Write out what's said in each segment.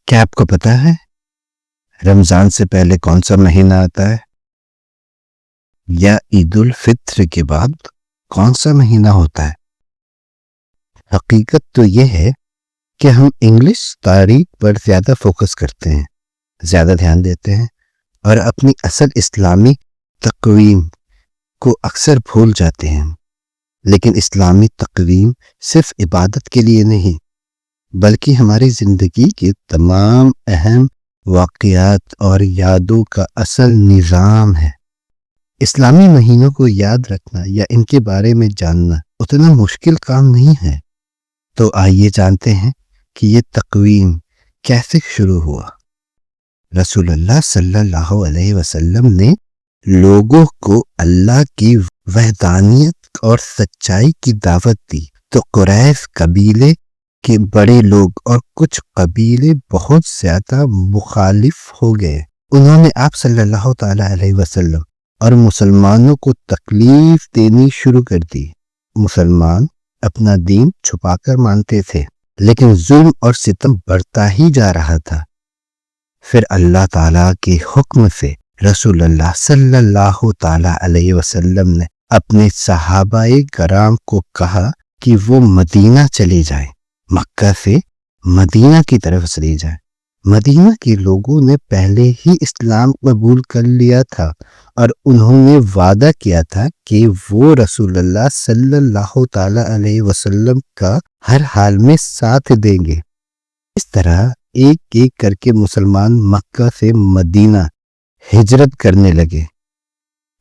کیا آپ کو پتا ہے رمضان سے پہلے کون سا مہینہ آتا ہے؟ یا عید الفطر کے بعد کون سا مہینہ ہوتا ہے؟ حقیقت تو یہ ہے کہ ہم انگلش تاریخ پر زیادہ فوکس کرتے ہیں، زیادہ دھیان دیتے ہیں اور اپنی اصل اسلامی تقویم کو اکثر بھول جاتے ہیں۔ لیکن اسلامی تقویم صرف عبادت کے لیے نہیں بلکہ ہماری زندگی کے تمام اہم واقعات اور یادوں کا اصل نظام ہے۔ اسلامی مہینوں کو یاد رکھنا یا ان کے بارے میں جاننا اتنا مشکل کام نہیں ہے۔ تو آئیے جانتے ہیں کہ یہ تقویم کیسے شروع ہوا۔ رسول اللہ صلی اللہ علیہ وسلم نے لوگوں کو اللہ کی وحدانیت اور سچائی کی دعوت دی تو قریش قبیلے کے بڑے لوگ اور کچھ قبیلے بہت زیادہ مخالف ہو گئے۔ انہوں نے آپ صلی اللہ تعالی علیہ وسلم اور مسلمانوں کو تکلیف دینی شروع کر دی۔ مسلمان اپنا دین چھپا کر مانتے تھے لیکن ظلم اور ستم بڑھتا ہی جا رہا تھا۔ پھر اللہ تعالیٰ کے حکم سے رسول اللہ صلی اللہ تعالی علیہ وسلم نے اپنے صحابہ کرام کو کہا کہ وہ مدینہ چلے جائیں، مکہ سے مدینہ کی طرف چلے جائیں۔ مدینہ کے لوگوں نے پہلے ہی اسلام قبول کر لیا تھا اور انہوں نے وعدہ کیا تھا کہ وہ رسول اللہ صلی اللہ تعالی علیہ وسلم کا ہر حال میں ساتھ دیں گے۔ اس طرح ایک ایک کر کے مسلمان مکہ سے مدینہ ہجرت کرنے لگے۔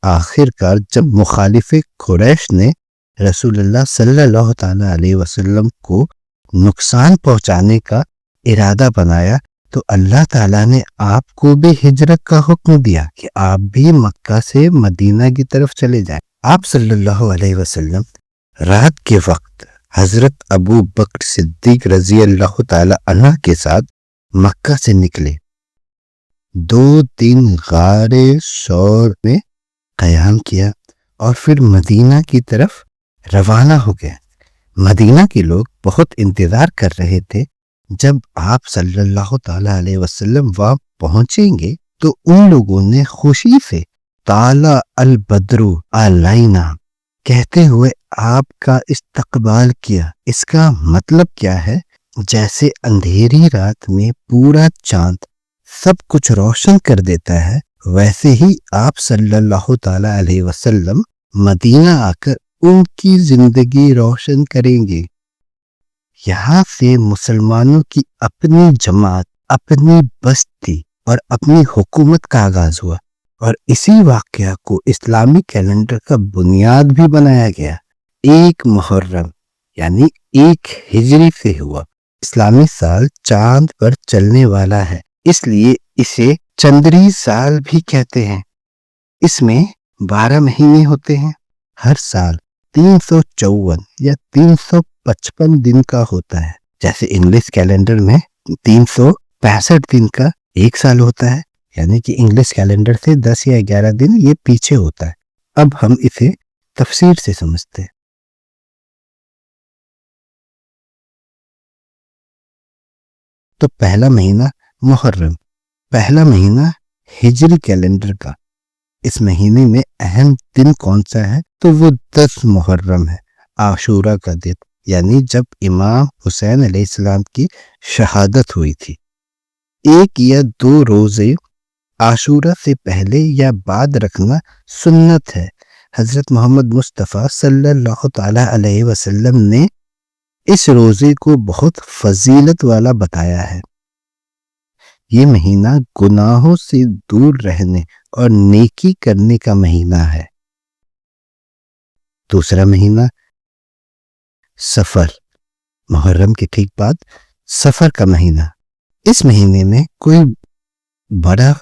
آخر کار جب مخالف قریش نے رسول اللہ صلی اللہ تعالی علیہ وسلم کو نقصان پہنچانے کا ارادہ بنایا تو اللہ تعالیٰ نے آپ کو بھی ہجرت کا حکم دیا کہ آپ بھی مکہ سے مدینہ کی طرف چلے جائیں۔ آپ صلی اللہ علیہ وسلم رات کے وقت حضرت ابو بکر صدیق رضی اللہ تعالی عنہ کے ساتھ مکہ سے نکلے۔ 2 دن غار ثور میں قیام کیا اور پھر مدینہ کی طرف روانہ ہو گئے۔ مدینہ کے لوگ بہت انتظار کر رہے تھے جب آپ صلی اللہ تعالی علیہ وسلم وہاں پہنچیں گے تو ان لوگوں نے خوشی سے طالع البدر علینا کہتے ہوئے آپ کا استقبال کیا۔ اس کا مطلب کیا ہے؟ جیسے اندھیری رات میں پورا چاند سب کچھ روشن کر دیتا ہے، ویسے ہی آپ صلی اللہ تعالی علیہ وسلم مدینہ آ کر ان کی زندگی روشن کریں گے۔ یہاں سے مسلمانوں کی اپنی جماعت، اپنی بستی اور اپنی حکومت کا آغاز ہوا اور اسی واقعہ کو اسلامی کیلنڈر کا بنیاد بھی بنایا گیا۔ 1 محرم یعنی 1 ہجری سے ہوا۔ اسلامی سال چاند پر چلنے والا ہے، اس لیے اسے چندری سال بھی کہتے ہیں۔ اس میں 12 مہینے ہوتے ہیں۔ ہر سال 354 یا 355 دن کا ہوتا ہے، جیسے انگلش کیلنڈر میں 365 دن کا ایک سال ہوتا ہے، یعنی کہ انگلش کیلنڈر سے 10 یا 11 دن یہ پیچھے ہوتا ہے۔ اب ہم اسے تفصیل سے سمجھتے ہیں۔ تو پہلا مہینہ محرم، پہلا مہینہ ہجری کیلنڈر کا۔ اس مہینے میں اہم دن کون سا ہے؟ تو وہ 10 محرم ہے، عاشورہ کا دن، یعنی جب امام حسین علیہ السلام کی شہادت ہوئی تھی۔ 1 یا 2 روزے عاشورہ سے پہلے یا بعد رکھنا سنت ہے۔ حضرت محمد مصطفیٰ صلی اللہ تعالی علیہ وسلم نے اس روزے کو بہت فضیلت والا بتایا ہے۔ یہ مہینہ گناہوں سے دور رہنے اور نیکی کرنے کا مہینہ ہے۔ دوسرا مہینہ سفر، محرم کے ٹھیک بعد سفر کا مہینہ۔ اس مہینے میں کوئی بڑا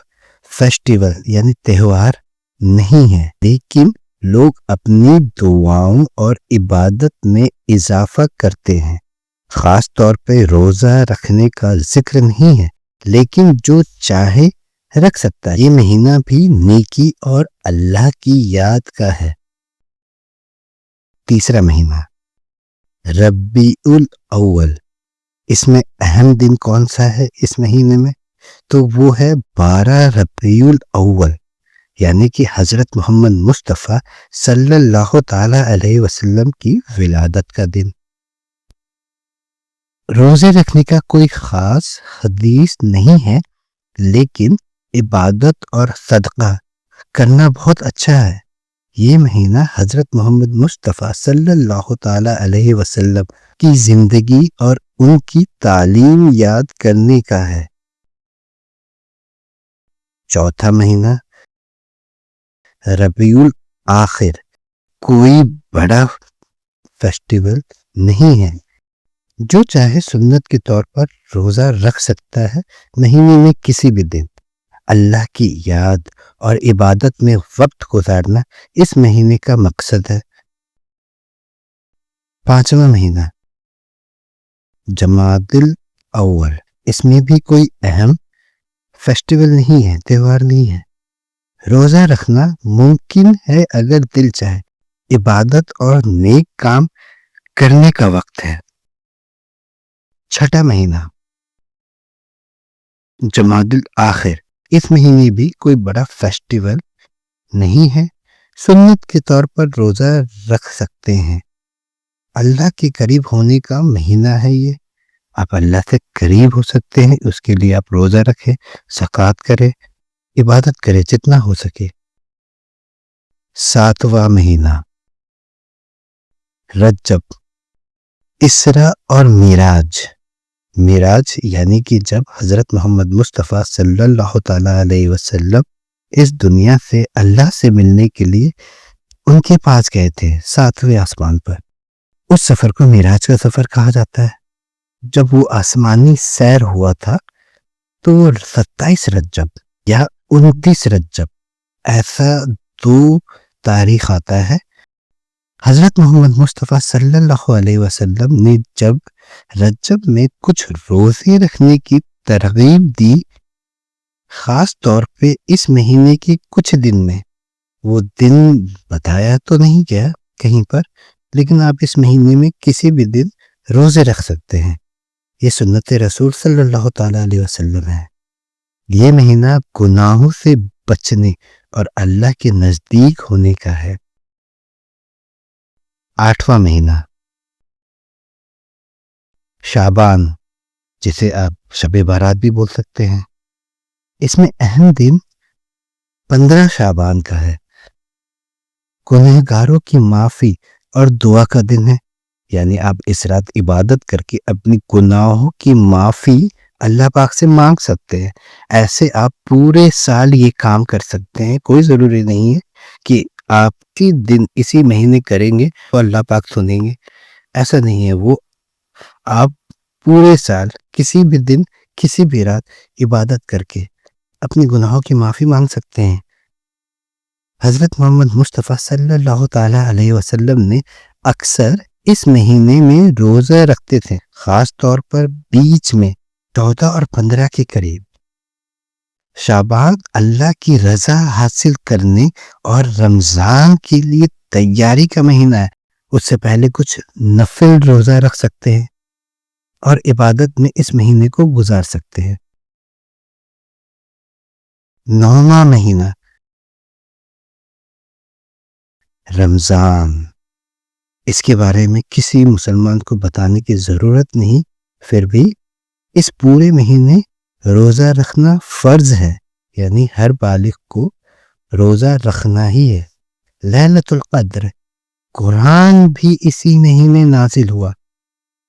فیسٹیول یعنی تہوار نہیں ہے، لیکن لوگ اپنی دعاؤں اور عبادت میں اضافہ کرتے ہیں۔ خاص طور پہ روزہ رکھنے کا ذکر نہیں ہے، لیکن جو چاہے رکھ سکتا ہے۔ یہ مہینہ بھی نیکی اور اللہ کی یاد کا ہے۔ تیسرا مہینہ ربیع الاول، اس میں اہم دن کون سا ہے اس مہینے میں؟ تو وہ ہے 12 ربیع الاول، یعنی کہ حضرت محمد مصطفیٰ صلی اللہ تعالی علیہ وسلم کی ولادت کا دن۔ روزے رکھنے کا کوئی خاص حدیث نہیں ہے، لیکن عبادت اور صدقہ کرنا بہت اچھا ہے۔ یہ مہینہ حضرت محمد مصطفیٰ صلی اللہ تعالی علیہ وسلم کی زندگی اور ان کی تعلیم یاد کرنے کا ہے۔ چوتھا مہینہ ربیع الآخر کوئی بڑا فیسٹیول نہیں ہے، جو چاہے سنت کے طور پر روزہ رکھ سکتا ہے۔ مہینے میں کسی بھی دن اللہ کی یاد اور عبادت میں وقت گزارنا اس مہینے کا مقصد ہے۔ پانچواں مہینہ جمادی الاول، اس میں بھی کوئی اہم فیسٹیول نہیں ہے، تہوار نہیں ہے۔ روزہ رکھنا ممکن ہے اگر دل چاہے، عبادت اور نیک کام کرنے کا وقت ہے۔ چھٹا مہینہ جمادی الاخر، اس مہینے بھی کوئی بڑا فیسٹیول نہیں ہے، سنت کے طور پر روزہ رکھ سکتے ہیں۔ اللہ کے قریب ہونے کا مہینہ ہے یہ، آپ اللہ سے قریب ہو سکتے ہیں، اس کے لیے آپ روزہ رکھیں، زکوٰۃ کریں، عبادت کریں جتنا ہو سکے۔ ساتواں مہینہ رجب، اسراء اور معراج یعنی کہ جب حضرت محمد مصطفیٰ صلی اللہ تعالی علیہ وسلم اس دنیا سے اللہ سے ملنے کے لیے ان کے پاس گئے تھے 7ویں آسمان پر، اس سفر کو معراج کا سفر کہا جاتا ہے۔ جب وہ آسمانی سیر ہوا تھا تو 27 رجب یا 29 رجب ایسا 2 تاریخ آتا ہے، حضرت محمد مصطفیٰ صلی اللہ علیہ وسلم نے جب رجب میں کچھ روزے رکھنے کی ترغیب دی، خاص طور پہ اس مہینے کے کچھ دن میں، وہ دن بتایا تو نہیں گیا کہیں پر، لیکن آپ اس مہینے میں کسی بھی دن روزے رکھ سکتے ہیں۔ یہ سنت رسول صلی اللہ تعالی علیہ وسلم ہے۔ یہ مہینہ گناہوں سے بچنے اور اللہ کے نزدیک ہونے کا ہے۔ 8واں مہینہ شعبان، جسے آپ شب بارات بھی بول سکتے ہیں، اس میں اہم دن 15 شعبان کا ہے، گنہگاروں کی معافی اور دعا کا دن ہے، یعنی آپ اس رات عبادت کر کے اپنی گناہوں کی معافی اللہ پاک سے مانگ سکتے ہیں۔ ایسے آپ پورے سال یہ کام کر سکتے ہیں، کوئی ضروری نہیں ہے کہ آپ کی دن اسی مہینے کریں گے تو اللہ پاک سنیں گے، ایسا نہیں ہے۔ وہ آپ پورے سال کسی بھی دن کسی بھی رات عبادت کر کے اپنی گناہوں کی معافی مانگ سکتے ہیں۔ حضرت محمد مصطفیٰ صلی اللہ تعالی علیہ وسلم نے اکثر اس مہینے میں روزہ رکھتے تھے، خاص طور پر بیچ میں 14 اور 15 کے قریب۔ شعبان اللہ کی رضا حاصل کرنے اور رمضان کے لیے تیاری کا مہینہ ہے۔ اس سے پہلے کچھ نفل روزہ رکھ سکتے ہیں اور عبادت میں اس مہینے کو گزار سکتے ہیں۔ 9واں مہینہ رمضان، اس کے بارے میں کسی مسلمان کو بتانے کی ضرورت نہیں، پھر بھی اس پورے مہینے روزہ رکھنا فرض ہے، یعنی ہر بالغ کو روزہ رکھنا ہی ہے۔ لیلۃ القدر، قرآن بھی اسی مہینے نازل ہوا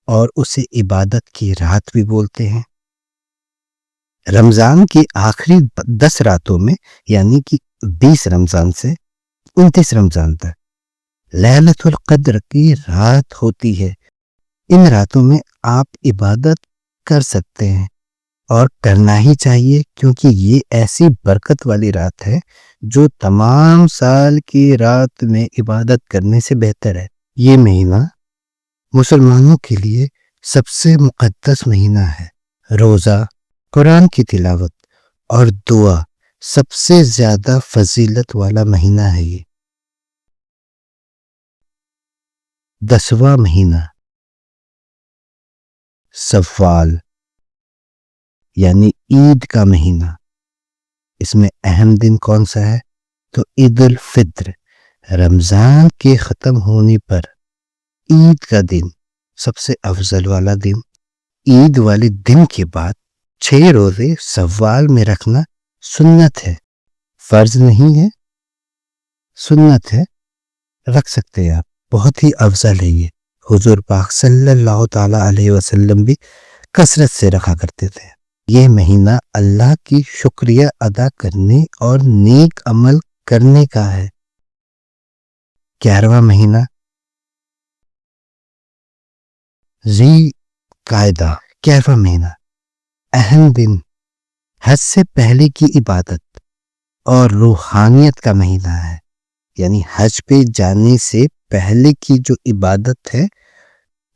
اور اسے عبادت کی رات بھی بولتے ہیں۔ رمضان کی آخری 10 راتوں میں، یعنی کہ 20 رمضان سے 29 رمضان تک لیلۃ القدر کی رات ہوتی ہے۔ ان راتوں میں آپ عبادت کر سکتے ہیں اور کرنا ہی چاہیے، کیونکہ یہ ایسی برکت والی رات ہے جو تمام سال کی رات میں عبادت کرنے سے بہتر ہے۔ یہ مہینہ مسلمانوں کے لیے سب سے مقدس مہینہ ہے۔ روزہ، قرآن کی تلاوت اور دعا سب سے زیادہ فضیلت والا مہینہ ہے۔ یہ 10واں مہینہ سوال یعنی عید کا مہینہ. اس میں اہم دن کون سا ہے؟ تو عید الفطر، رمضان کے ختم ہونے پر عید کا دن سب سے افضل والا دن. عید والے دن کے بعد 6 روزے سوال میں رکھنا سنت ہے، فرض نہیں ہے، سنت ہے، رکھ سکتے ہیں آپ، بہت ہی افضل ہے یہ. حضور پاک صلی اللہ تعالی علیہ وسلم بھی کثرت سے رکھا کرتے تھے. یہ مہینہ اللہ کی شکریہ ادا کرنے اور نیک عمل کرنے کا ہے. 11واں مہینہ ذی قعدہ، 11واں مہینہ اہم دن، حج سے پہلے کی عبادت اور روحانیت کا مہینہ ہے. یعنی حج پہ جانے سے پہلے کی جو عبادت ہے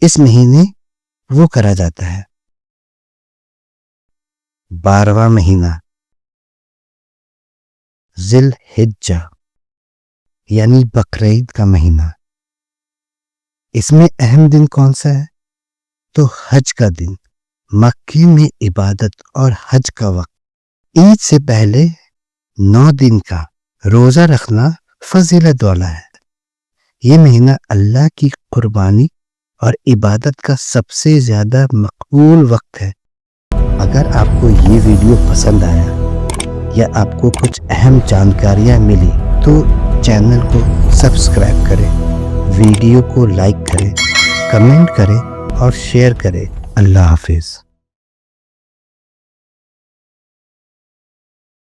اس مہینے وہ کرا جاتا ہے. 12واں مہینہ ذی الحجہ یعنی بقرعید کا مہینہ. اس میں اہم دن کون سا ہے؟ تو حج کا دن، مکے میں عبادت اور حج کا وقت. عید سے پہلے 9 دن کا روزہ رکھنا فضیلت والا ہے. یہ مہینہ اللہ کی قربانی اور عبادت کا سب سے زیادہ مقبول وقت ہے. اگر آپ کو یہ ویڈیو پسند آیا یا آپ کو کچھ اہم جانکاریاں ملی تو چینل کو سبسکرائب کریں، ویڈیو کو لائک کریں، کمنٹ کریں اور شیئر کریں. اللہ حافظ.